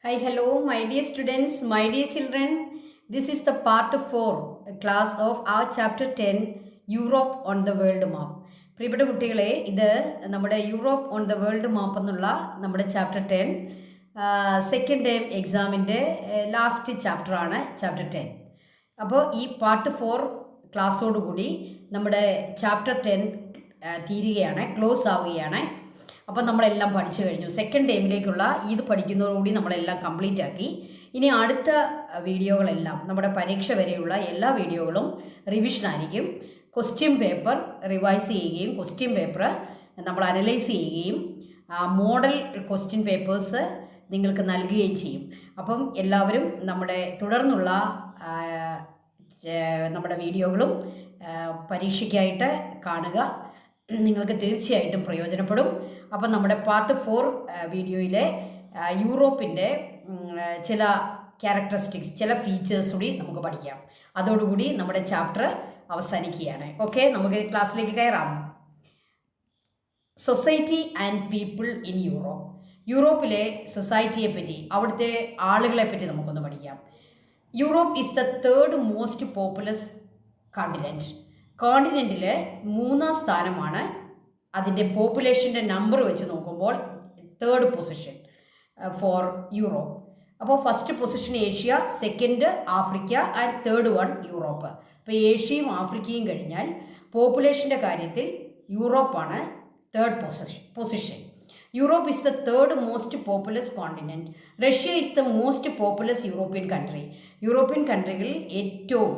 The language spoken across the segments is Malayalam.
Hi, hello, my dear students, my dear children. This is the part 4 class of our chapter 10 Europe on the World Map. പ്രിയപ്പെട്ട കുട്ടികളെ ഇത് നമ്മുടെ Europe on the world map എന്നുള്ള നമ്മുടെ ചാപ്റ്റർ 10 സെക്കൻഡ് ടൈം എക്സാമിൻ്റെ ലാസ്റ്റ് ചാപ്റ്ററാണ് ചാപ്റ്റർ 10. അപ്പോൾ ഈ പാർട്ട് 4 ക്ലാസ്സോടുകൂടി നമ്മുടെ ചാപ്റ്റർ 10 തീരുകയാണ്, ക്ലോസ് ആവുകയാണ്. അപ്പോൾ നമ്മളെല്ലാം പഠിച്ചു കഴിഞ്ഞു. സെക്കൻഡ് ടൈമിലേക്കുള്ള ഇത് പഠിക്കുന്നതോടുകൂടി നമ്മളെല്ലാം കംപ്ലീറ്റ് ആക്കി. ഇനി അടുത്ത വീഡിയോകളെല്ലാം നമ്മുടെ പരീക്ഷ വരെയുള്ള എല്ലാ വീഡിയോകളും റിവിഷനായിരിക്കും. ക്വസ്റ്റ്യൻ പേപ്പർ റിവൈസ് ചെയ്യുകയും ക്വസ്റ്റ്യൻ പേപ്പർ നമ്മൾ അനലൈസ് ചെയ്യുകയും മോഡൽ ക്വസ്റ്റ്യൻ പേപ്പേഴ്സ് നിങ്ങൾക്ക് നൽകുകയും ചെയ്യും. അപ്പം എല്ലാവരും നമ്മുടെ തുടർന്നുള്ള നമ്മുടെ വീഡിയോകളും പരീക്ഷയ്ക്കായിട്ട് കാണുക. നിങ്ങൾക്ക് തീർച്ചയായിട്ടും പ്രയോജനപ്പെടും. അപ്പം നമ്മുടെ പാർട്ട് 4 വീഡിയോയിലെ യൂറോപ്പിൻ്റെ ചില ക്യാരക്ടറിസ്റ്റിക്സ്, ചില ഫീച്ചേഴ്സ് കൂടി നമുക്ക് പഠിക്കാം. അതോടുകൂടി നമ്മുടെ ചാപ്റ്റർ അവസാനിക്കുകയാണ്. ഓക്കെ, നമുക്ക് ക്ലാസ്സിലേക്ക് കയറാം. Society and people in Europe. യൂറോപ്പിലെ സൊസൈറ്റിയെ പറ്റി, അവിടുത്തെ ആളുകളെ പറ്റി നമുക്കൊന്ന് പഠിക്കാം. Europe is the third most populous continent. കോണ്ടിനെൻറ്റിൽ 3-ാം സ്ഥാനമാണ് അതിൻ്റെ പോപ്പുലേഷൻ്റെ നമ്പർ വെച്ച് നോക്കുമ്പോൾ. Third position for Europe. അപ്പോൾ first position Asia, second Africa and third one Europe. അപ്പോൾ ഏഷ്യയും ആഫ്രിക്കയും കഴിഞ്ഞാൽ പോപ്പുലേഷൻ്റെ കാര്യത്തിൽ യൂറോപ്പാണ് third position. Europe is the third most populous continent. Russia is the most populous European country. European കൺട്രികളിൽ ഏറ്റവും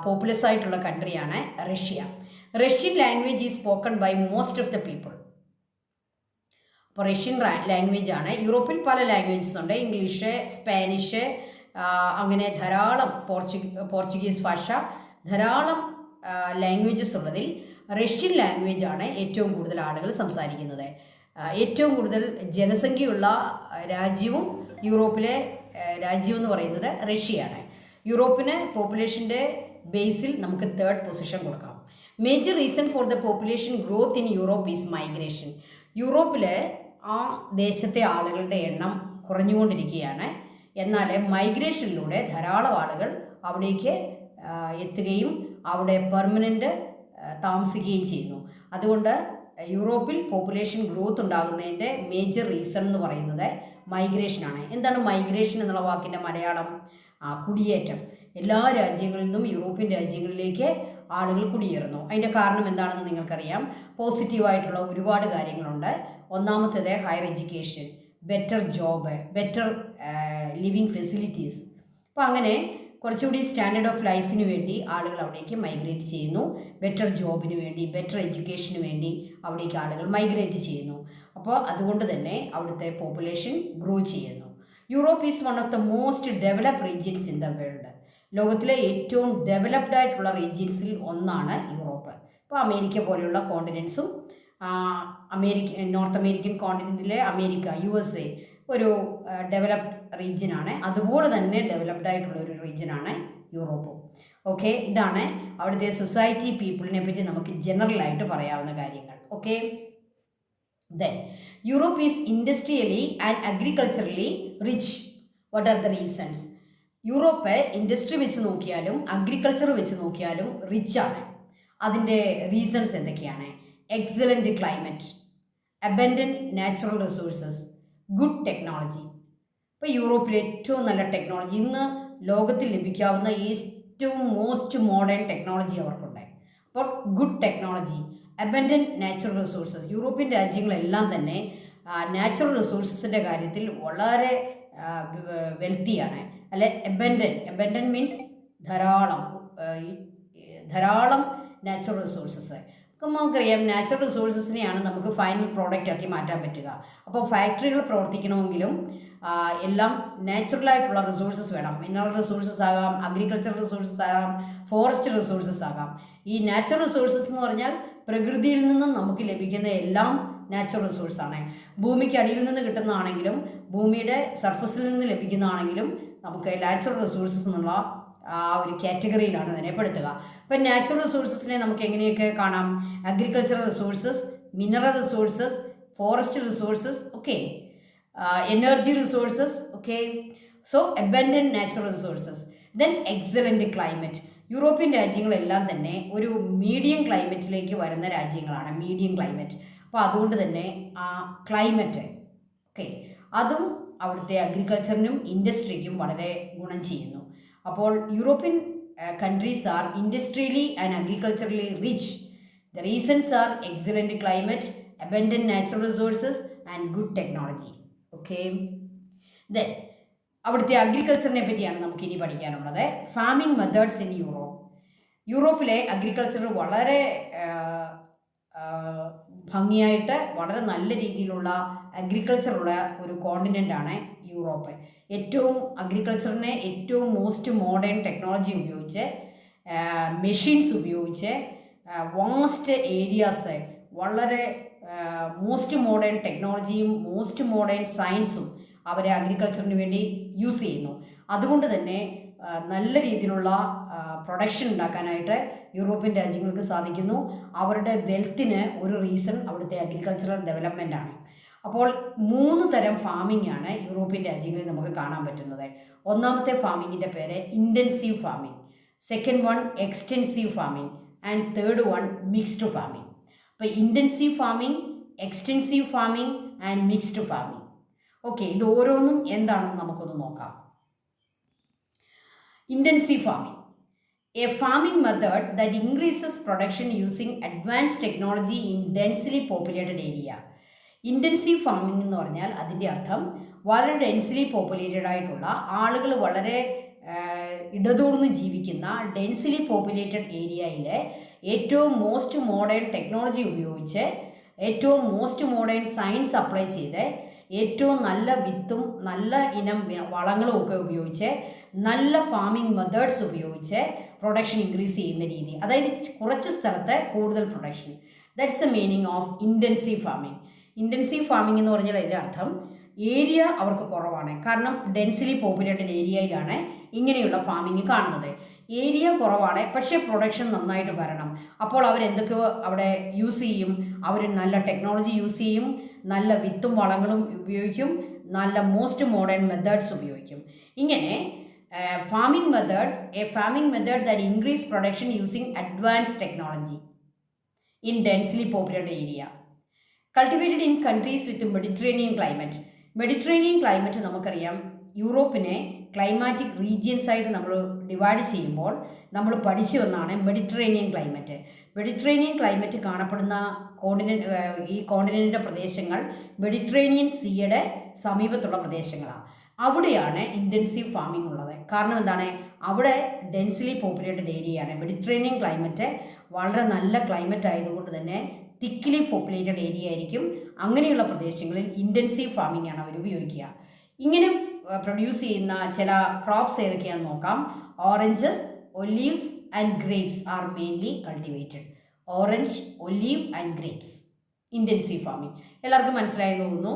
പോപ്പുലസ് ആയിട്ടുള്ള കൺട്രിയാണ് Russia. Russian language is spoken by most of the people. അപ്പോൾ റഷ്യൻ ലാംഗ്വേജ് ആണ്. യൂറോപ്പിൽ പല ലാംഗ്വേജസ് ഉണ്ട്. ഇംഗ്ലീഷ്, സ്പാനിഷ്, അങ്ങനെ ധാരാളം പോർച്ചുഗീസ് ഭാഷ, ധാരാളം ലാംഗ്വേജസ് ഉള്ളതിൽ റഷ്യൻ ലാംഗ്വേജ് ആണ് ഏറ്റവും കൂടുതൽ ആളുകൾ സംസാരിക്കുന്നത്. ഏറ്റവും കൂടുതൽ ജനസംഖ്യയുള്ള രാജ്യവും യൂറോപ്പിലെ രാജ്യം എന്ന് പറയുന്നത് റഷ്യയാണ്. യൂറോപ്പിന് പോപ്പുലേഷൻ്റെ ബേസിൽ നമുക്ക് തേർഡ് പൊസിഷൻ കൊടുക്കാം. Major reason for the population growth in Europe is migration. യൂറോപ്പിൽ ആ ദേശത്തെ ആളുകളുടെ എണ്ണം കുറഞ്ഞുകൊണ്ടിരിക്കുകയാണ്. എന്നാൽ മൈഗ്രേഷനിലൂടെ ധാരാളം ആളുകൾ അവിടേക്ക് എത്തുകയും അവിടെ പെർമനൻ്റ് താമസിക്കുകയും ചെയ്യുന്നു. അതുകൊണ്ട് യൂറോപ്പിൽ പോപ്പുലേഷൻ ഗ്രോത്ത് ഉണ്ടാകുന്നതിൻ്റെ മേജർ റീസൺ എന്ന് പറയുന്നത് മൈഗ്രേഷനാണ്. എന്താണ് മൈഗ്രേഷൻ എന്നുള്ള വാക്കിൻ്റെ മലയാളം? കുടിയേറ്റം. എല്ലാ രാജ്യങ്ങളിൽ നിന്നും യൂറോപ്യൻ രാജ്യങ്ങളിലേക്ക് ആളുകൾ കുടിയേറുന്നു. അതിൻ്റെ കാരണം എന്താണെന്ന് നിങ്ങൾക്കറിയാം. പോസിറ്റീവായിട്ടുള്ള ഒരുപാട് കാര്യങ്ങളുണ്ട്. ഒന്നാമത്തേത് higher education, better job, better living facilities. അപ്പോൾ അങ്ങനെ കുറച്ചുകൂടി സ്റ്റാൻഡേർഡ് ഓഫ് ലൈഫിന് വേണ്ടി ആളുകൾ അവിടേക്ക് മൈഗ്രേറ്റ് ചെയ്യുന്നു. ബെറ്റർ ജോബിന് വേണ്ടി, ബെറ്റർ എഡ്യൂക്കേഷന് വേണ്ടി അവിടേക്ക് ആളുകൾ മൈഗ്രേറ്റ് ചെയ്യുന്നു. അപ്പോൾ അതുകൊണ്ട് തന്നെ അവിടുത്തെ പോപ്പുലേഷൻ ഗ്രോ ചെയ്യുന്നു. Europe is one of the most developed regions in the world. ലോകത്തിലെ ഏറ്റവും ഡെവലപ്ഡ് ആയിട്ടുള്ള റീജിയൻസിൽ ഒന്നാണ് യൂറോപ്പ്. ഇപ്പോൾ അമേരിക്ക പോലെയുള്ള കോണ്ടിനെൻസും, നോർത്ത് അമേരിക്കൻ കോണ്ടിനെൻറ്റിലെ അമേരിക്ക, USA ഒരു ഡെവലപ്ഡ് റീജിയനാണ്. അതുപോലെ തന്നെ ഡെവലപ്ഡ് ആയിട്ടുള്ള ഒരു റീജിയനാണ് യൂറോപ്പും. ഓക്കെ, ഇതാണ് അവിടുത്തെ സൊസൈറ്റി, പീപ്പിളിനെ പറ്റി നമുക്ക് ജനറലായിട്ട് പറയാവുന്ന കാര്യങ്ങൾ. Okay, then Europe is industrially and agriculturally rich. What are the reasons? Europe industry വെച്ച് നോക്കിയാലും അഗ്രികൾച്ചർ വെച്ച് നോക്കിയാലും റിച്ച് ആണ്. അതിൻ്റെ റീസൺസ് എന്തൊക്കെയാണ്? Excellent climate, abundant natural resources, good technology. ഇപ്പോൾ യൂറോപ്പിൽ ഏറ്റവും നല്ല ടെക്നോളജി, ഇന്ന് ലോകത്തിൽ ലഭിക്കാവുന്ന ഏറ്റവും മോസ്റ്റ് മോഡേൺ ടെക്നോളജി അവർക്കുണ്ട്. അപ്പോൾ good technology, abundant natural resources. European രാജ്യങ്ങളെല്ലാം തന്നെ നാച്ചുറൽ റിസോഴ്സസിൻ്റെ കാര്യത്തിൽ വളരെ വെൽത്തിയാണ്. അല്ലെ, അബൻഡൻറ്റ് മീൻസ് ധാരാളം നാച്ചുറൽ റിസോഴ്സസ്. അപ്പം നമുക്കറിയാം നാച്ചുറൽ റിസോഴ്സസിനെയാണ് നമുക്ക് ഫൈനൽ പ്രോഡക്റ്റ് ആക്കി മാറ്റാൻ പറ്റുക. അപ്പോൾ ഫാക്ടറികൾ പ്രവർത്തിക്കണമെങ്കിലും എല്ലാം നാച്ചുറലായിട്ടുള്ള റിസോഴ്സസ് വേണം. മിനറൽ റിസോഴ്സസ് ആകാം, അഗ്രികൾച്ചർ റിസോഴ്സസ് ആകാം, ഫോറസ്റ്റ് റിസോഴ്സസ് ആകാം. ഈ നാച്ചുറൽ റിസോഴ്സസ് എന്ന് പറഞ്ഞാൽ പ്രകൃതിയിൽ നിന്നും നമുക്ക് ലഭിക്കുന്ന എല്ലാം നാച്ചുറൽ റിസോഴ്സാണ്. ഭൂമിക്ക് അടിയിൽ നിന്ന് കിട്ടുന്നതാണെങ്കിലും ഭൂമിയുടെ സർഫസിൽ നിന്ന് ലഭിക്കുന്നതാണെങ്കിലും നമുക്ക് നാച്ചുറൽ റിസോഴ്സസ് എന്നുള്ള ആ ഒരു കാറ്റഗറിയിലാണ് അതിനെ പെടുത്തുക. അപ്പം നാച്ചുറൽ റിസോഴ്സസിനെ നമുക്ക് എങ്ങനെയൊക്കെ കാണാം? Agricultural resources, mineral resources, forest resources. Okay, energy resources, okay, so abundant natural resources, then excellent climate. European രാജ്യങ്ങളെല്ലാം തന്നെ ഒരു മീഡിയം ക്ലൈമറ്റിലേക്ക് വരുന്ന രാജ്യങ്ങളാണ്, മീഡിയം ക്ലൈമറ്റ്. അപ്പോൾ അതുകൊണ്ട് തന്നെ ആ ക്ലൈമറ്റ്, ഓക്കെ, അതും അവിടുത്തെ അഗ്രികൾച്ചറിനും ഇൻഡസ്ട്രിക്കും വളരെ ഗുണം ചെയ്യുന്നു. അപ്പോൾ European countries are industrially and agriculturally rich. The reasons are excellent climate, abundant natural resources and good technology. Okay. Then അവിടുത്തെ അഗ്രികൾച്ചറിനെ പറ്റിയാണ് നമുക്ക് ഇനി പഠിക്കാനുള്ളത്. Farming methods in Europe. യൂറോപ്പിലെ അഗ്രികൾച്ചർ വളരെ ഭംഗിയായിട്ട് വളരെ നല്ല രീതിയിലുള്ള അഗ്രികൾച്ചറുള്ള ഒരു കോണ്ടിനെൻ്റാണ് യൂറോപ്പ്. ഏറ്റവും അഗ്രികൾച്ചറിനെ ഏറ്റവും മോസ്റ്റ് മോഡേൺ ടെക്നോളജി ഉപയോഗിച്ച്, മെഷീൻസ് ഉപയോഗിച്ച്, വാസ്റ്റ് ഏരിയാസ്, വളരെ മോസ്റ്റ് മോഡേൺ ടെക്നോളജിയും മോസ്റ്റ് മോഡേൺ സയൻസും അവരെ അഗ്രികൾച്ചറിന് വേണ്ടി യൂസ് ചെയ്യുന്നു. അതുകൊണ്ട് തന്നെ നല്ല രീതിയിലുള്ള പ്രൊഡക്ഷൻ ഉണ്ടാക്കാനായിട്ട് യൂറോപ്യൻ രാജ്യങ്ങൾക്ക് സാധിക്കുന്നു. അവരുടെ വെൽത്തിന് ഒരു റീസൺ അവിടുത്തെ അഗ്രികൾച്ചറൽ ഡെവലപ്മെൻ്റ് ആണ്. അപ്പോൾ 3 തരം ഫാമിംഗ് ആണ് യൂറോപ്യൻ രാജ്യങ്ങളിൽ നമുക്ക് കാണാൻ പറ്റുന്നത്. ഒന്നാമത്തെ ഫാമിങ്ങിൻ്റെ പേര് intensive farming, second one extensive farming and third one mixed farming. അപ്പോൾ intensive farming, extensive farming and mixed farming. Okay, ഇത് ഓരോന്നും എന്താണെന്ന് നമുക്കൊന്ന് നോക്കാം. Intensive farming, a farming method that increases production using advanced technology in densely populated area. Intensive farming എന്ന് പറഞ്ഞാൽ അതിൻ്റെ അർത്ഥം വളരെ ഡെൻസ്ലി പോപ്പുലേറ്റഡ് ആയിട്ടുള്ള ആളുകൾ വളരെ ഇടതൂർന്ന് ജീവിക്കുന്ന ഡെൻസ്ലി പോപ്പുലേറ്റഡ് ഏരിയയിലെ ഏറ്റവും മോസ്റ്റ് മോഡേൺ ടെക്നോളജി ഉപയോഗിച്ച്, ഏറ്റവും മോസ്റ്റ് മോഡേൺ സയൻസ് അപ്ലൈ ചെയ്ത്, ഏറ്റവും നല്ല വിത്തും നല്ല ഇനം വളങ്ങളും ഒക്കെ ഉപയോഗിച്ച്, നല്ല ഫാമിംഗ് മെത്തേഡ്സ് ഉപയോഗിച്ച് പ്രൊഡക്ഷൻ ഇൻക്രീസ് ചെയ്യുന്ന രീതി, അതായത് കുറച്ച് സ്ഥലത്ത് കൂടുതൽ production. That's the meaning of intensive farming. Intensive farming എന്ന് പറഞ്ഞാൽ അതിൻ്റെ അർത്ഥം ഏരിയ അവർക്ക് കുറവാണ്. കാരണം ഡെൻസിലി പോപ്പുലേറ്റഡ് ഏരിയയിലാണ് ഇങ്ങനെയുള്ള ഫാമിംഗ് കാണുന്നത്. ഏരിയ കുറവാണ്, പക്ഷേ പ്രൊഡക്ഷൻ നന്നായിട്ട് വരണം. അപ്പോൾ അവരെന്തൊക്കെയോ അവിടെ യൂസ് ചെയ്യും. അവർ നല്ല ടെക്നോളജി യൂസ് ചെയ്യും, നല്ല വിത്തും വളങ്ങളും ഉപയോഗിക്കും, നല്ല മോസ്റ്റ് മോഡേൺ മെത്തേഡ്സ് ഉപയോഗിക്കും. ഇങ്ങനെ farming method, A farming method that increase production using advanced technology in densely populated area. Cultivated in countries with Mediterranean climate. Mediterranean climate നമുക്കറിയാം, യൂറോപ്പിനെ ക്ലൈമാറ്റിക് റീജിയൻസ് ആയിട്ട് നമ്മൾ ഡിവൈഡ് ചെയ്യുമ്പോൾ നമ്മൾ പഠിച്ചു വന്നാണ് മെഡിറ്ററേനിയൻ ക്ലൈമറ്റ്. മെഡിറ്ററേനിയൻ ക്ലൈമറ്റ് കാണപ്പെടുന്ന ഈ കോണ്ടിനെൻ്റിൻ്റെ പ്രദേശങ്ങൾ മെഡിറ്ററേനിയൻ സീയുടെ സമീപത്തുള്ള പ്രദേശങ്ങളാണ്. അവിടെയാണ് ഇൻറ്റൻസീവ് ഫാമിംഗ് ഉള്ളത്. കാരണം എന്താണ്? അവിടെ ഡെൻസ്ലി പോപ്പുലേറ്റഡ് ഏരിയയാണ്. മെഡിറ്ററേനിയൻ ക്ലൈമറ്റ് വളരെ നല്ല ക്ലൈമറ്റ് ആയതുകൊണ്ട് തന്നെ തിക്കിലി പോപ്പുലേറ്റഡ് ഏരിയ ആയിരിക്കും. അങ്ങനെയുള്ള പ്രദേശങ്ങളിൽ ഇൻറ്റൻസീവ് ഫാമിംഗ് ആണ് അവർ ഉപയോഗിക്കുക. ഇങ്ങനെ പ്രൊഡ്യൂസ് ചെയ്യുന്ന ചില ക്രോപ്സ് ഏതൊക്കെയാണെന്ന് നോക്കാം. Oranges, olives and grapes R mainly cultivated. Orange, olive and grapes, intensive farming. എല്ലാവർക്കും മനസ്സിലായെന്ന് തോന്നുന്നു,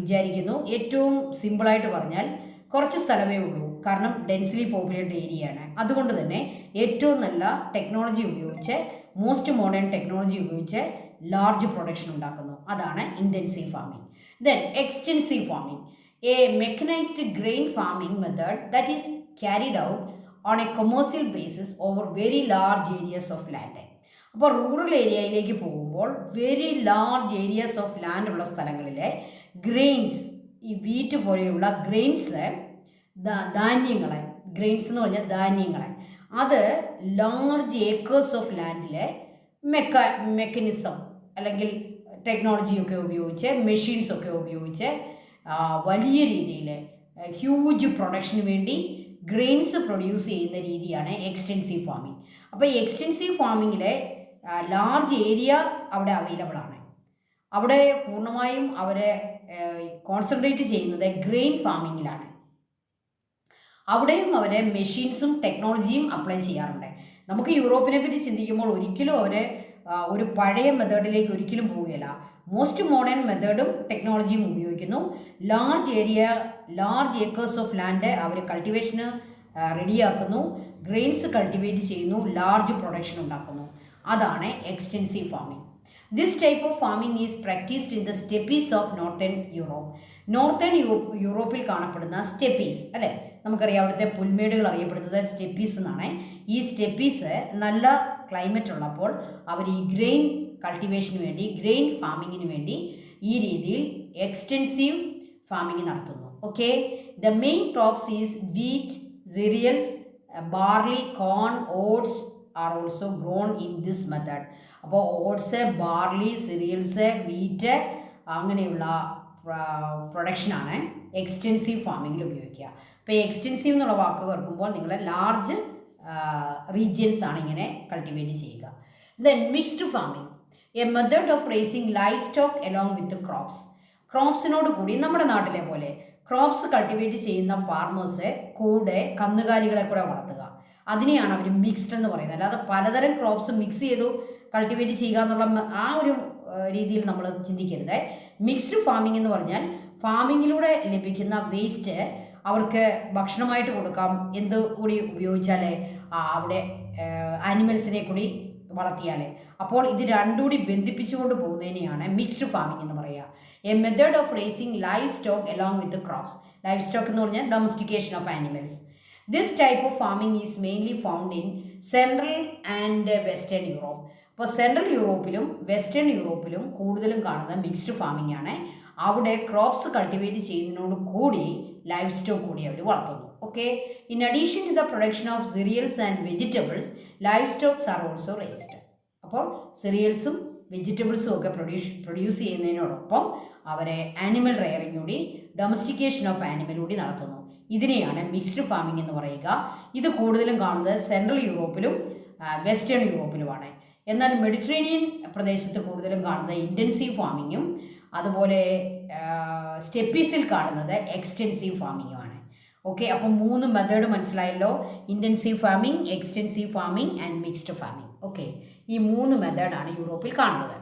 വിചാരിക്കുന്നു. ഏറ്റവും സിമ്പിളായിട്ട് പറഞ്ഞാൽ കുറച്ച് സ്ഥലമേ ഉള്ളൂ, കാരണം ഡെൻസ്ലി പോപ്പുലേറ്റഡ് ഏരിയയാണ്. അതുകൊണ്ട് തന്നെ ഏറ്റവും നല്ല ടെക്നോളജി ഉപയോഗിച്ച്, മോസ്റ്റ് മോഡേൺ ടെക്നോളജി ഉപയോഗിച്ച് ലാർജ് പ്രൊഡക്ഷൻ ഉണ്ടാക്കുന്നു. അതാണ് intensive farming. Then extensive farming, A mechanised grain farming method that is carried out on A commercial basis over very large areas of land. അപ്പോൾ റൂറൽ ഏരിയയിലേക്ക് പോകുമ്പോൾ very large areas of land ഉള്ള സ്ഥലങ്ങളിലെ ഗ്രെയിൻസ്, ഈ വീറ്റ് പോലെയുള്ള ഗ്രെയിൻസ്, ധാന്യങ്ങളെ, ഗ്രെയിൻസ് എന്ന് പറഞ്ഞാൽ ധാന്യങ്ങളെ, അത് ലാർജ് ഏക്കേഴ്സ് ഓഫ് ലാൻഡിലെ മെക്കാനിസം അല്ലെങ്കിൽ ടെക്നോളജിയൊക്കെ ഉപയോഗിച്ച്, മെഷീൻസൊക്കെ ഉപയോഗിച്ച് വലിയ രീതിയിൽ ഹ്യൂജ് പ്രൊഡക്ഷന് വേണ്ടി ഗ്രെയിൻസ് പ്രൊഡ്യൂസ് ചെയ്യുന്ന രീതിയാണ് എക്സ്റ്റെൻസീവ് ഫാമിംഗ്. അപ്പോൾ ഈ എക്സ്റ്റെൻസീവ് ഫാമിങ്ങിലെ ലാർജ് ഏരിയ അവിടെ അവൈലബിൾ ആണ്. അവിടെ പൂർണ്ണമായും അവരെ കോൺസെൻട്രേറ്റ് ചെയ്യുന്നത് ഗ്രെയിൻ ഫാമിങ്ങിലാണ്. അവിടെയും അവരെ മെഷീൻസും ടെക്നോളജിയും അപ്ലൈ ചെയ്യാറുണ്ട്. നമുക്ക് യൂറോപ്പിനെ പറ്റി ചിന്തിക്കുമ്പോൾ ഒരിക്കലും അവർ ഒരു പഴയ മെത്തേഡിലേക്ക് ഒരിക്കലും പോവുകയില്ല. മോസ്റ്റ് മോഡേൺ മെത്തേഡും ടെക്നോളജിയും ഉപയോഗിക്കുന്നു. Large area, large acres of land അവർ കൾട്ടിവേഷന് റെഡിയാക്കുന്നു, ഗ്രെയിൻസ് കൾട്ടിവേറ്റ് ചെയ്യുന്നു, ലാർജ് പ്രൊഡക്ഷൻ ഉണ്ടാക്കുന്നു. അതാണ് extensive farming. This type of farming is practiced in the steppes of northern Europe. Northern യൂറോപ്പിൽ കാണപ്പെടുന്ന സ്റ്റെപ്പീസ് അല്ലേ, നമുക്കറിയാം അവിടുത്തെ പുൽമേടുകൾ അറിയപ്പെടുന്നത് സ്റ്റെപ്പീസ് എന്നാണ്. ഈ സ്റ്റെപ്പീസ് നല്ല ക്ലൈമറ്റ് ഉള്ളപ്പോൾ അവർ ഈ ഗ്രെയിൻ കൾട്ടിവേഷന് വേണ്ടി, ഗ്രെയിൻ ഫാമിങ്ങിന് വേണ്ടി ഈ രീതിയിൽ എക്സ്റ്റെൻസീവ് ഫാമിംഗ് നടത്തുന്നു. Okay, the main crops is wheat, cereals, barley, corn, oats are also grown in this method. അപ്പോൾ ഓട്സ്, ബാർലി, സിറിയൽസ്, വീറ്റ് അങ്ങനെയുള്ള പ്രൊഡക്ഷനാണ് എക്സ്റ്റെൻസീവ് ഫാമിങ്ങിൽ ഉപയോഗിക്കുക. അപ്പോൾ എക്സ്റ്റെൻസീവ് എന്നുള്ള വാക്ക് കേൾക്കുമ്പോൾ നിങ്ങൾ ലാർജ് റീജിയൻസ് ആണ് ഇങ്ങനെ കൾട്ടിവേറ്റ് ചെയ്യുക. Then mixed farming, a method of raising livestock along with crops. ക്രോപ്സിനോട് കൂടി നമ്മുടെ നാട്ടിലെ പോലെ ക്രോപ്സ് കൾട്ടിവേറ്റ് ചെയ്യുന്ന ഫാർമേഴ്സ് കൂടെ കന്നുകാലികളെ കൂടെ വളർത്തുക, അതിനെയാണ് അവർ മിക്സ്ഡ് എന്ന് പറയുന്നത്. അല്ലാതെ പലതരം ക്രോപ്സ് മിക്സ് ചെയ്തു കൾട്ടിവേറ്റ് ചെയ്യുക എന്നുള്ള ആ ഒരു രീതിയിൽ നമ്മൾ ചിന്തിക്കരുത്. മിക്സ്ഡ് ഫാമിംഗ് എന്ന് പറഞ്ഞാൽ ഫാമിങ്ങിലൂടെ ലഭിക്കുന്ന വേസ്റ്റ് അവർക്ക് ഭക്ഷണമായിട്ട് കൊടുക്കാം. എന്ത് കൂടി ഉപയോഗിച്ചാൽ അവിടെ ആനിമൽസിനെ കൂടി വളർത്തിയാൽ, അപ്പോൾ ഇത് രണ്ടും കൂടി ബന്ധിപ്പിച്ചുകൊണ്ട് പോകുന്നതിനെയാണ് മിക്സ്ഡ് ഫാമിംഗ് എന്ന് പറയുക. A method of raising livestock along with crops. Livestock എന്ന് പറഞ്ഞാൽ domestication of animals. This type of farming is mainly found in central and western Europe. അപ്പോൾ സെൻട്രൽ യൂറോപ്പിലും വെസ്റ്റേൺ യൂറോപ്പിലും കൂടുതലും കാണുന്ന മിക്സ്ഡ് ഫാമിംഗ് ആണ്. അവിടെ ക്രോപ്സ് കൾട്ടിവേറ്റ് ചെയ്യുന്നതിനോട് കൂടി ലൈഫ് സ്റ്റോക്ക് കൂടി അവർ വളർത്തുന്നു. Okay, in addition to the production of cereals and vegetables, livestocks are also raised. അപ്പോൾ സിറിയൽസും വെജിറ്റബിൾസും ഒക്കെ പ്രൊഡ്യൂസ് ചെയ്യുന്നതിനോടൊപ്പം അവരെ ആനിമൽ റെയറിംഗ് കൂടി, ഡൊമസ്റ്റിക്കേഷൻ ഓഫ് ആനിമൽ കൂടി നടത്തുന്നു. ഇതിനെയാണ് മിക്സ്ഡ് ഫാമിംഗ് എന്ന് പറയുക. ഇത് കൂടുതലും കാണുന്നത് സെൻട്രൽ യൂറോപ്പിലും വെസ്റ്റേൺ യൂറോപ്പിലുമാണ്. എന്നാൽ മെഡിറ്ററേനിയൻ പ്രദേശത്ത് കൂടുതലും കാണുന്നത് ഇൻറ്റൻസീവ് ഫാമിങ്ങും അതുപോലെ സ്റ്റെപ്പീസിൽ കാണുന്നത് എക്സ്റ്റെൻസീവ് ഫാമിങ്ങുമാണ്. ഓക്കെ, അപ്പോൾ 3 മെത്തേഡ് മനസ്സിലായല്ലോ. Intensive farming, extensive farming and mixed farming. Okay, ഈ 3 മെത്തേഡാണ് യൂറോപ്പിൽ കാണുന്നത്.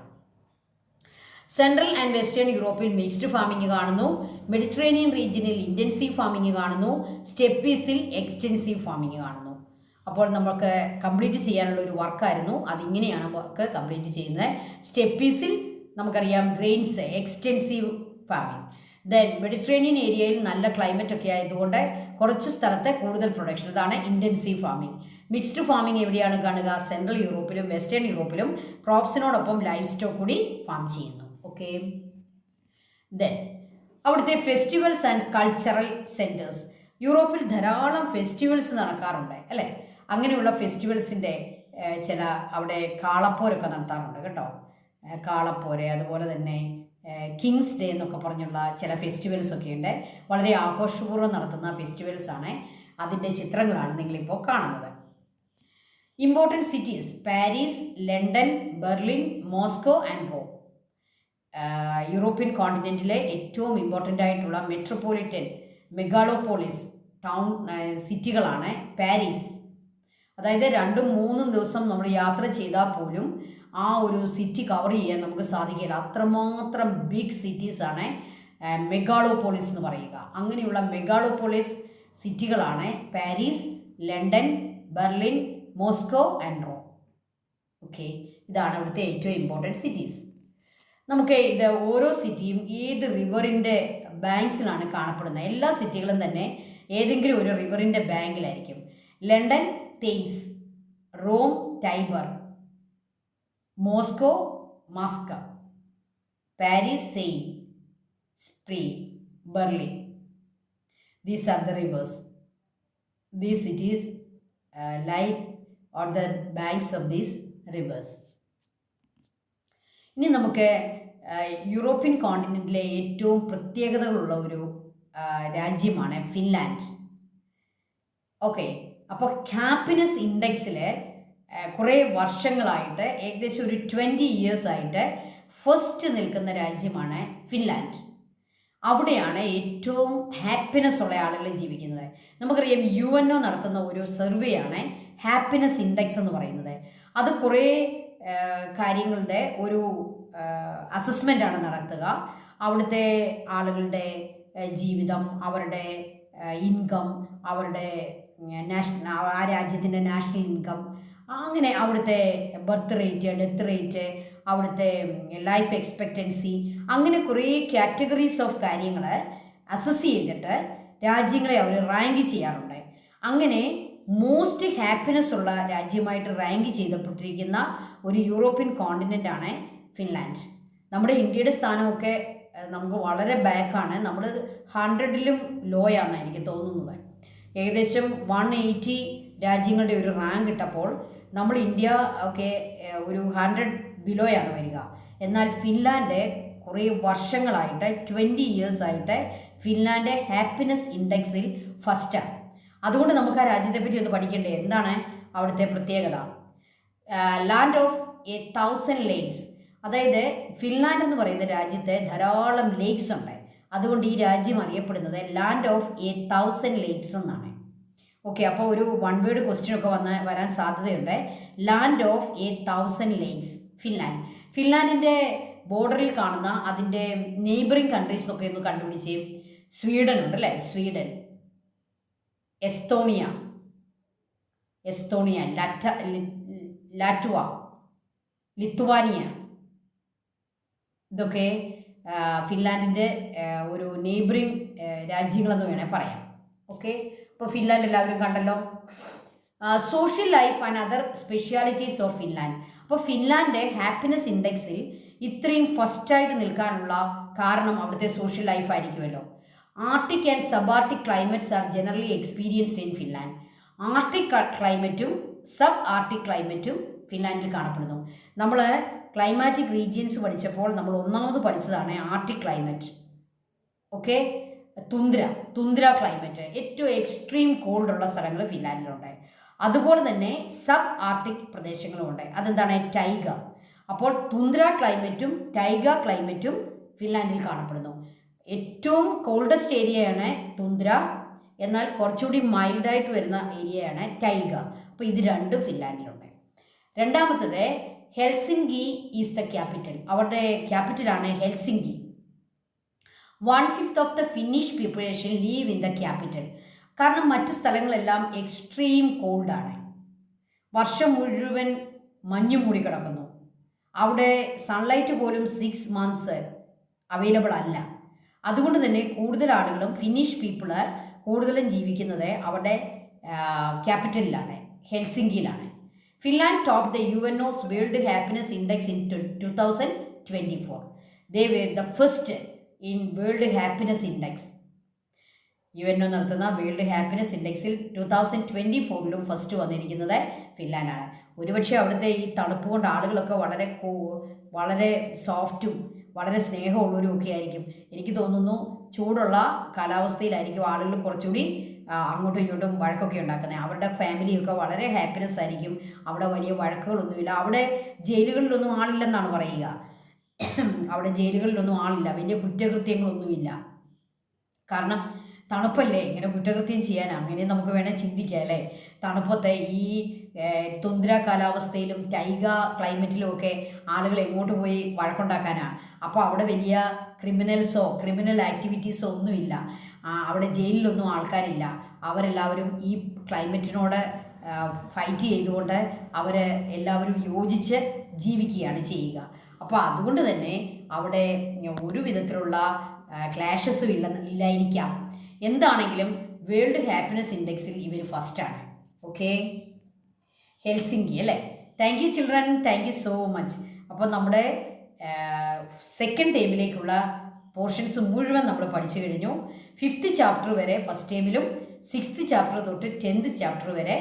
സെൻട്രൽ ആൻഡ് വെസ്റ്റേൺ യൂറോപ്പിൽ മിക്സ്ഡ് ഫാമിംഗ് കാണുന്നു, മെഡിറ്ററേനിയൻ റീജിയനിൽ ഇൻറ്റൻസീവ് ഫാമിംഗ് കാണുന്നു, സ്റ്റെപ്പീസിൽ എക്സ്റ്റെൻസീവ് ഫാമിംഗ് കാണുന്നു. അപ്പോൾ നമുക്ക് കംപ്ലീറ്റ് ചെയ്യാനുള്ള ഒരു വർക്കായിരുന്നു. അതിങ്ങനെയാണ് വർക്ക് കംപ്ലീറ്റ് ചെയ്യുന്നത്. സ്റ്റെപ്പീസിൽ നമുക്കറിയാം grains, extensive farming. Then Mediterranean ഏരിയയിൽ നല്ല ക്ലൈമറ്റ് ഒക്കെ ആയതുകൊണ്ട് കുറച്ച് സ്ഥലത്തെ കൂടുതൽ പ്രൊഡക്ഷൻ, അതാണ് ഇൻറ്റൻസീവ് ഫാമിംഗ്. മിക്സ്ഡ് ഫാമിംഗ് എവിടെയാണ് കാണുക? സെൻട്രൽ യൂറോപ്പിലും വെസ്റ്റേൺ യൂറോപ്പിലും ക്രോപ്സിനോടൊപ്പം ലൈഫ് സ്റ്റോക്ക് കൂടി ഫാം ചെയ്യുന്നു. ഓക്കെ, ദെൻ അവിടുത്തെ ഫെസ്റ്റിവൽസ് ആൻഡ് കൾച്ചറൽ സെൻറ്റേഴ്സ്. യൂറോപ്പിൽ ധാരാളം ഫെസ്റ്റിവൽസ് നടക്കാറുണ്ട് അല്ലേ. അങ്ങനെയുള്ള ഫെസ്റ്റിവൽസിൻ്റെ ചില അവിടെ കാളപ്പോരൊക്കെ നടത്താറുണ്ട് കേട്ടോ. കാളപ്പോര്, അതുപോലെ തന്നെ കിങ്സ് ഡേ എന്നൊക്കെ പറഞ്ഞുള്ള ചില ഫെസ്റ്റിവൽസ് ഒക്കെ ഉണ്ട്. വളരെ ആഘോഷപൂർവ്വം നടത്തുന്ന ഫെസ്റ്റിവൽസാണ്. അതിൻ്റെ ചിത്രങ്ങളാണ് നിങ്ങളിപ്പോൾ കാണുന്നത്. Important cities: Paris, London, Berlin, Moscow and Rome. European കോണ്ടിനെൻറ്റിലെ ഏറ്റവും ഇമ്പോർട്ടൻ്റ് ആയിട്ടുള്ള മെട്രോപൊളിറ്റൻ മെഗാലോപോളിസ് ടൗൺ സിറ്റികളാണ് പാരീസ്. അതായത് 2-3 ദിവസം നമ്മൾ യാത്ര ചെയ്താൽ പോലും ആ ഒരു സിറ്റി കവർ ചെയ്യാൻ നമുക്ക് സാധിക്കില്ല. അത്രമാത്രം ബിഗ് സിറ്റീസാണ് മെഗാലോപോളിസ് എന്ന് പറയുക. അങ്ങനെയുള്ള മെഗാലോപോളിസ് സിറ്റികളാണ് Paris, London, Berlin, Moscow and Rome. Okay, ഇതാണ് ഇവിടുത്തെ ഏറ്റവും ഇമ്പോർട്ടൻറ്റ് സിറ്റീസ്. നമുക്ക് ഇത് ഓരോ സിറ്റിയും ഏത് റിവറിൻ്റെ ബാങ്ക്സിലാണ് കാണപ്പെടുന്നത്. എല്ലാ സിറ്റികളും തന്നെ ഏതെങ്കിലും ഒരു റിവറിൻ്റെ ബാങ്കിലായിരിക്കും. London Thames, Rome Tiber, Moscow Moskva, Paris Seine, Spree, Berlin. These are the rivers. These cities lie on the banks of these rivers. ഇനി നമുക്ക് യൂറോപ്യൻ കോണ്ടിനെൻറ്റിലെ ഏറ്റവും പ്രത്യേകതകളുള്ള ഒരു രാജ്യമാണ് ഫിൻലാൻഡ്. ഓക്കെ, അപ്പോൾ ഹാപ്പിനെസ് ഇൻഡെക്സിൽ കുറേ വർഷങ്ങളായിട്ട് ഏകദേശം ഒരു 20 years ആയിട്ട് ഫസ്റ്റ് നിൽക്കുന്ന രാജ്യമാണ് ഫിൻലാൻഡ്. അവിടെയാണ് ഏറ്റവും ഹാപ്പിനെസ് ഉള്ള ആളുകൾ ജീവിക്കുന്നത്. നമുക്കറിയാം UNO നടത്തുന്ന ഒരു സർവേയാണ് ഹാപ്പിനെസ് ഇൻഡെക്സ് എന്ന് പറയുന്നത്. അത് കുറേ കാര്യങ്ങളുടെ ഒരു അസസ്മെൻ്റാണ് നടത്തുക. അവിടുത്തെ ആളുകളുടെ ജീവിതം, അവരുടെ ഇൻകം, അവരുടെ ആ രാജ്യത്തിൻ്റെ നാഷണൽ ഇൻകം, അങ്ങനെ അവിടുത്തെ ബർത്ത് റേറ്റ്, ഡെത്ത് റേറ്റ്, അവിടുത്തെ ലൈഫ് എക്സ്പെക്റ്റൻസി, അങ്ങനെ കുറേ കാറ്റഗറീസ് ഓഫ് കാര്യങ്ങൾ അസസ് ചെയ്തിട്ട് രാജ്യങ്ങളെ അവർ റാങ്ക് ചെയ്യാറുണ്ട്. അങ്ങനെ മോസ്റ്റ് ഹാപ്പിനെസ് ഉള്ള രാജ്യമായിട്ട് റാങ്ക് ചെയ്തപ്പെട്ടിരിക്കുന്ന ഒരു യൂറോപ്യൻ കോണ്ടിനെൻ്റാണ് ഫിൻലാൻഡ്. നമ്മുടെ ഇന്ത്യയുടെ സ്ഥാനമൊക്കെ നമുക്ക് വളരെ ബാക്കാണ്. നമ്മൾ 100ലും ലോയാണെന്ന് എനിക്ക് തോന്നുന്നത്. ഏകദേശം 180 രാജ്യങ്ങളുടെ ഒരു റാങ്ക് ഇട്ടപ്പോൾ നമ്മൾ ഇന്ത്യ ഒക്കെ ഒരു 100 ബിലോയാണ് വരിക. എന്നാൽ ഫിൻലാൻഡ് കുറേ വർഷങ്ങളായിട്ട് 20 years ആയിട്ട് ഫിൻലാൻഡ് ഹാപ്പിനെസ് ഇൻഡെക്സിൽ ഫസ്റ്റാണ്. അതുകൊണ്ട് നമുക്ക് ആ രാജ്യത്തെ പറ്റി ഒന്ന് പഠിക്കേണ്ടേ. എന്താണ് അവിടുത്തെ പ്രത്യേകത? Land of 1000 lakes. അതായത് ഫിൻലാൻഡ് എന്ന് പറയുന്ന രാജ്യത്ത് ധാരാളം ലേക്സ് ഉണ്ട്. അതുകൊണ്ട് ഈ രാജ്യം അറിയപ്പെടുന്നത് ലാൻഡ് ഓഫ് 1000 ലേക്സ് എന്നാണ്. ഓക്കെ, അപ്പോൾ ഒരു വൺ വേർഡ് ക്വസ്റ്റ്യൻ ഒക്കെ വരാൻ സാധ്യതയുണ്ട്. Land of 1000 lakes Finland. ഫിൻലാൻഡിൻ്റെ ബോർഡറിൽ കാണുന്ന അതിൻ്റെ നെയ്ബറിങ് കൺട്രീസ് ഒക്കെ ഒന്ന് കണ്ടുപിടിച്ച്. സ്വീഡൻ ഉണ്ട് അല്ലേ, സ്വീഡൻ, എസ്തോണിയ, ലാറ്റ്വ, ലിത്വാനിയ, ഇതൊക്കെ ഫിൻലാൻഡിൻ്റെ ഒരു നെയ്ബറിങ് രാജ്യങ്ങളെന്ന് വേണേൽ പറയാം. ഓക്കെ, അപ്പോൾ ഫിൻലാൻഡ് എല്ലാവരും കണ്ടല്ലോ. Social life and other specialities of Finland. അപ്പോൾ ഫിൻലാൻഡ് ഹാപ്പിനെസ് ഇൻഡെക്സിൽ ഇത്രയും ഫസ്റ്റായിട്ട് നിൽക്കാനുള്ള കാരണം അവിടുത്തെ സോഷ്യൽ ലൈഫ് ആയിരിക്കുമല്ലോ. Arctic and sub Arctic climates are generally experienced in Finland. Arctic ക്ലൈമറ്റും സബ് ആർട്ടിക് ക്ലൈമറ്റും ഫിൻലാൻഡിൽ കാണപ്പെടുന്നു. നമ്മൾ ക്ലൈമാറ്റിക് റീജിയൻസ് പഠിച്ചപ്പോൾ നമ്മൾ ഒന്നാമത് പഠിച്ചതാണ് Arctic climate. Okay, tundra climate, ഏറ്റവും എക്സ്ട്രീം കോൾഡ് ഉള്ള സ്ഥലങ്ങൾ ഫിൻലാൻഡിലുണ്ട്. അതുപോലെ തന്നെ സബ് ആർട്ടിക് പ്രദേശങ്ങളുമുണ്ട്. അതെന്താണ്? ടൈഗ. അപ്പോൾ തുന്ദ്ര ക്ലൈമറ്റും ടൈഗ ക്ലൈമറ്റും ഫിൻലാൻഡിൽ കാണപ്പെടുന്നു. ഏറ്റവും കോൾഡസ്റ്റ് ഏരിയയാണ് തുന്ദ്ര, എന്നാൽ കുറച്ചുകൂടി മൈൽഡായിട്ട് വരുന്ന ഏരിയയാണ് ടൈഗ. അപ്പോൾ ഇത് രണ്ടും ഫിൻലാൻഡിലുണ്ട്. രണ്ടാമത്തത് ഹെൽസിങ്കി ഈസ് ദ ക്യാപിറ്റൽ. അവരുടെ ക്യാപിറ്റലാണ് Helsinki. 1/5 of the Finnish population live in the capital. കാരണം മറ്റ് സ്ഥലങ്ങളെല്ലാം എക്സ്ട്രീം കോൾഡാണ്. വർഷം മുഴുവൻ മഞ്ഞ് മൂടി കിടക്കുന്നു. അവിടെ സൺലൈറ്റ് പോലും 6 months അവൈലബിൾ അല്ല. അതുകൊണ്ട് തന്നെ കൂടുതൽ ആളുകളും ഫിന്നിഷ് പീപ്പിള് കൂടുതലും ജീവിക്കുന്നത് അവരുടെ ക്യാപിറ്റലിലാണ്, ഹെൽസിങ്കിയിലാണ്. Finland top the UNO's world happiness index in 2024. They were the first in world happiness index. UNO നടത്തുന്ന വേൾഡ് ഹാപ്പിനെസ് ഇൻഡെക്സിൽ 2024ലും ഫസ്റ്റ് വന്നിരിക്കുന്നത് ഫിൻലാൻഡാണ്. ഒരുപക്ഷെ അവിടുത്തെ ഈ തണുപ്പ് കൊണ്ട് ആളുകളൊക്കെ വളരെ സോഫ്റ്റും വളരെ സ്നേഹമുള്ളവരും ഒക്കെ ആയിരിക്കും. എനിക്ക് തോന്നുന്നു ചൂടുള്ള കാലാവസ്ഥയിലായിരിക്കും ആളുകൾ കുറച്ചുകൂടി അങ്ങോട്ടും ഇങ്ങോട്ടും വഴക്കൊക്കെ ഉണ്ടാക്കുന്നത്. അവരുടെ ഫാമിലിയൊക്കെ വളരെ ഹാപ്പിനെസ് ആയിരിക്കും. അവിടെ വലിയ വഴക്കുകളൊന്നുമില്ല. അവിടെ ജയിലുകളിലൊന്നും ആളില്ലെന്നാണ് പറയുക. അവിടെ ജയിലുകളിലൊന്നും ആളില്ല, വലിയ കുറ്റകൃത്യങ്ങളൊന്നുമില്ല. കാരണം തണുപ്പല്ലേ, ഇങ്ങനെ കുറ്റകൃത്യം ചെയ്യാൻ അങ്ങനെ നമുക്ക് വേണേൽ ചിന്തിക്കാം അല്ലേ. തണുപ്പത്തെ ഈ തുന്ദ്ര കാലാവസ്ഥയിലും ടൈഗ ക്ലൈമറ്റിലും ഒക്കെ ആളുകൾ എങ്ങോട്ട് പോയി വഴക്കുണ്ടാക്കാനാണ്? അപ്പോൾ അവിടെ വലിയ ക്രിമിനൽ ആക്ടിവിറ്റീസോ ഒന്നുമില്ല. അവിടെ ജയിലിലൊന്നും ആൾക്കാരില്ല. അവരെല്ലാവരും ഈ ക്ലൈമറ്റിനോട് ഫൈറ്റ് ചെയ്തുകൊണ്ട് അവർ എല്ലാവരും യോജിച്ച് ജീവിക്കുകയാണ് ചെയ്യുക. അപ്പോൾ അതുകൊണ്ട് തന്നെ അവിടെ ഒരു വിധത്തിലുള്ള ക്ലാഷസും ഇല്ലായിരിക്കാം. എന്താണെങ്കിലും വേൾഡ് ഹാപ്പിനെസ് ഇൻഡെക്സിൽ ഇവർ ഫസ്റ്റാണ്. ഓക്കെ, ഹെൽസിങ്കി അല്ലേ. Thank you children, thank you so much. അപ്പോൾ നമ്മുടെ സെക്കൻഡ് ടൈമിലേക്കുള്ള പോർഷൻസ് മുഴുവൻ നമ്മൾ പഠിച്ചു കഴിഞ്ഞു. 5th ചാപ്റ്റർ വരെ ഫസ്റ്റ് ടൈമിലും 6th ചാപ്റ്റർ തൊട്ട് 10th ചാപ്റ്റർ വരെ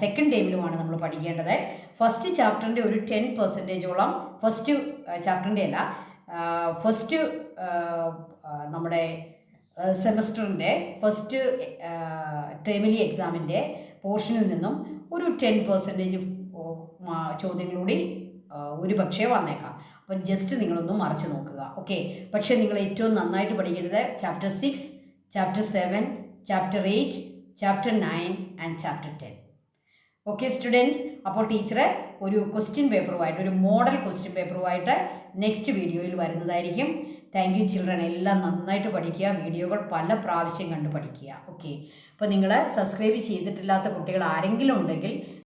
സെക്കൻഡ് ടൈമിലുമാണ് നമ്മൾ പഠിക്കേണ്ടത്. ഫസ്റ്റ് ചാപ്റ്ററിൻ്റെ ഒരു 10%ഓളം ഫസ്റ്റ് ചാപ്റ്ററിൻ്റെ അല്ല, ഫസ്റ്റ് നമ്മുടെ സെമസ്റ്ററിൻ്റെ ഫസ്റ്റ് ടേമിലി എക്സാമിൻ്റെ പോർഷനിൽ നിന്നും ഒരു 10% ചോദ്യങ്ങളൂടി ഒരു പക്ഷേ വന്നേക്കാം. അപ്പം ജസ്റ്റ് നിങ്ങളൊന്ന് മറിച്ച് നോക്കുക. ഓക്കെ, പക്ഷേ നിങ്ങൾ ഏറ്റവും നന്നായിട്ട് പഠിക്കേണ്ടത് chapter 6, chapter 7, chapter 8, chapter 9 and chapter 10. Okay students, അപ്പോൾ ടീച്ചർ ഒരു ക്വസ്റ്റ്യൻ പേപ്പറുമായിട്ട്, ഒരു മോഡൽ ക്വസ്റ്റ്യൻ പേപ്പറുമായിട്ട് നെക്സ്റ്റ് വീഡിയോയിൽ വരുന്നതായിരിക്കും. Thank you children. എല്ലാം നന്നായിട്ട് പഠിക്കുക, വീഡിയോകൾ പല പ്രാവശ്യം കണ്ട് പഠിക്കുക. ഓക്കെ, അപ്പോൾ നിങ്ങൾ സബ്സ്ക്രൈബ് ചെയ്തിട്ടില്ലാത്ത കുട്ടികൾ ആരെങ്കിലും ഉണ്ടെങ്കിൽ